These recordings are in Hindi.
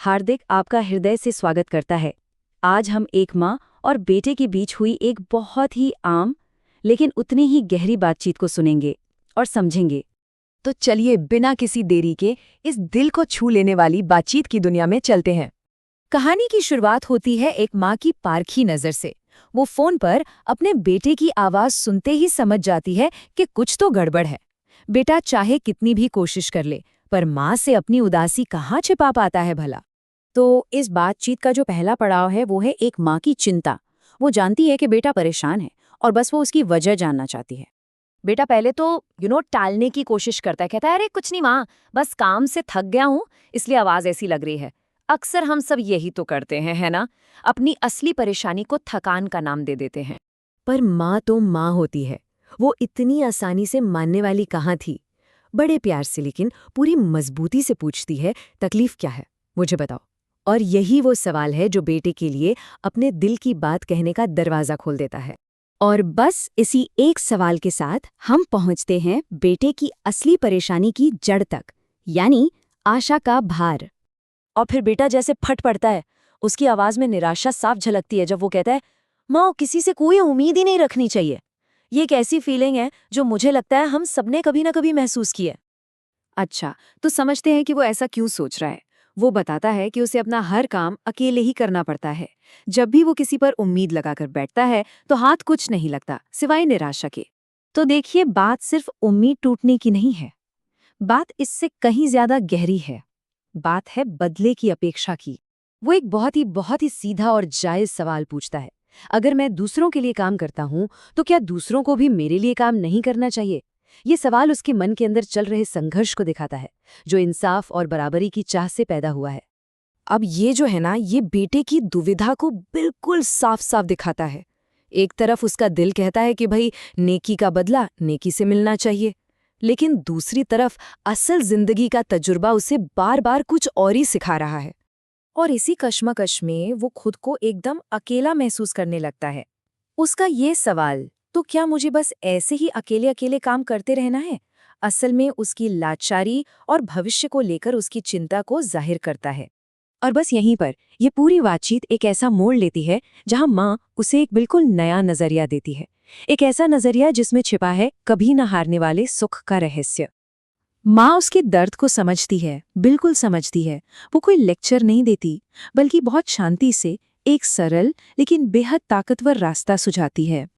हार्दिक आपका हृदय से स्वागत करता है। आज हम एक माँ और बेटे के बीच हुई एक बहुत ही आम लेकिन उतनी ही गहरी बातचीत को सुनेंगे और समझेंगे। तो चलिए बिना किसी देरी के इस दिल को छू लेने वाली बातचीत की दुनिया में चलते हैं। कहानी की शुरुआत होती है एक माँ की पारखी नज़र से। वो फोन पर अपने बेटे की आवाज़ सुनते ही समझ जाती है कि कुछ तो गड़बड़ है। बेटा चाहे कितनी भी कोशिश कर ले, पर माँ से अपनी उदासी कहाँ छिपा पाता है भला। तो इस बातचीत का जो पहला पड़ाव है वो है एक माँ की चिंता। वो जानती है कि बेटा परेशान है और बस वो उसकी वजह जानना चाहती है। बेटा पहले तो टालने की कोशिश करता है, कहता है अरे कुछ नहीं माँ, बस काम से थक गया हूँ इसलिए आवाज़ ऐसी लग रही है। अक्सर हम सब यही तो करते हैं, है ना? अपनी असली परेशानी को थकान का नाम दे देते हैं। पर माँ तो माँ होती है। वो इतनी आसानी से मानने वाली कहाँ थी। बड़े प्यार से लेकिन पूरी मजबूती से पूछती है, तकलीफ क्या है, मुझे बताओ। और यही वो सवाल है जो बेटे के लिए अपने दिल की बात कहने का दरवाज़ा खोल देता है। और बस इसी एक सवाल के साथ हम पहुंचते हैं बेटे की असली परेशानी की जड़ तक, यानी आशा का भार। और फिर बेटा जैसे फट पड़ता है। उसकी आवाज़ में निराशा साफ झलकती है जब वो कहता है, माँ किसी से कोई उम्मीद ही नहीं रखनी चाहिए। ये एक ऐसी फीलिंग है जो मुझे लगता है हम सबने कभी ना कभी महसूस की है। अच्छा, तो समझते हैं कि वो ऐसा क्यों सोच रहा है। वो बताता है कि उसे अपना हर काम अकेले ही करना पड़ता है। जब भी वो किसी पर उम्मीद लगाकर बैठता है तो हाथ कुछ नहीं लगता सिवाय निराशा के। तो देखिए, बात सिर्फ उम्मीद टूटने की नहीं है। बात इससे कहीं ज्यादा गहरी है। बात है बदले की अपेक्षा की। वो एक बहुत ही सीधा और जायज सवाल पूछता है। अगर मैं दूसरों के लिए काम करता हूँ तो क्या दूसरों को भी मेरे लिए काम नहीं करना चाहिए? ये सवाल उसके मन के अंदर चल रहे संघर्ष को दिखाता है, जो इंसाफ और बराबरी की चाह से पैदा हुआ है। अब ये जो है ना, ये बेटे की दुविधा को बिल्कुल साफ साफ दिखाता है। एक तरफ उसका दिल कहता है कि भाई नेकी का बदला नेकी से मिलना चाहिए, लेकिन दूसरी तरफ असल जिंदगी का तजुर्बा उसे बार बार कुछ और ही सिखा रहा है। और इसी कश्मकश में वो खुद को एकदम अकेला महसूस करने लगता है। उसका ये सवाल, तो क्या मुझे बस ऐसे ही अकेले अकेले काम करते रहना है, असल में उसकी लाचारी और भविष्य को लेकर उसकी चिंता को जाहिर करता है। और बस यहीं पर ये पूरी बातचीत एक ऐसा मोड़ लेती है जहां माँ उसे एक बिल्कुल नया नजरिया देती है। एक ऐसा नजरिया जिसमें छिपा है कभी न हारने वाले सुख का रहस्य। माँ उसके दर्द को समझती है, बिल्कुल समझती है। वो कोई लेक्चर नहीं देती, बल्कि बहुत शांति से एक सरल लेकिन बेहद ताकतवर रास्ता सुझाती है।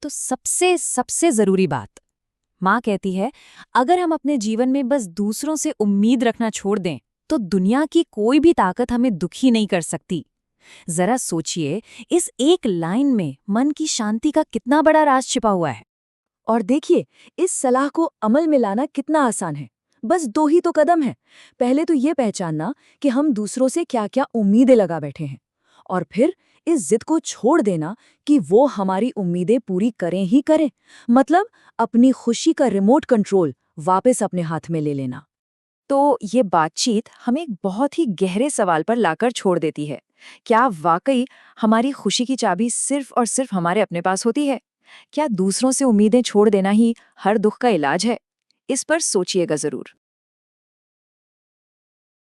तो सबसे सबसे जरूरी बात, माँ कहती है, अगर हम अपने जीवन में बस दूसरों से उम्मीद रखना छोड़ दें तो दुनिया की कोई भी ताकत हमें दुखी नहीं कर सकती। जरा सोचिए, इस एक लाइन में मन की शांति का कितना बड़ा राज छिपा हुआ है। और देखिए, इस सलाह को अमल में लाना कितना आसान है। बस 2 ही तो कदम हैं। पहले तो ये पहचानना कि हम दूसरों से क्या-क्या उम्मीदें लगा बैठे हैं, और फिर इस जिद को छोड़ देना कि वो हमारी उम्मीदें पूरी करें ही करें। मतलब अपनी खुशी का रिमोट कंट्रोल वापस अपने हाथ में ले लेना। तो ये बातचीत हमें एक बहुत ही गहरे सवाल पर लाकर छोड़ देती है। क्या वाकई हमारी खुशी की चाबी सिर्फ और सिर्फ हमारे अपने पास होती है? क्या दूसरों से उम्मीदें छोड़ देना ही हर दुख का इलाज है? इस पर सोचिएगा जरूर।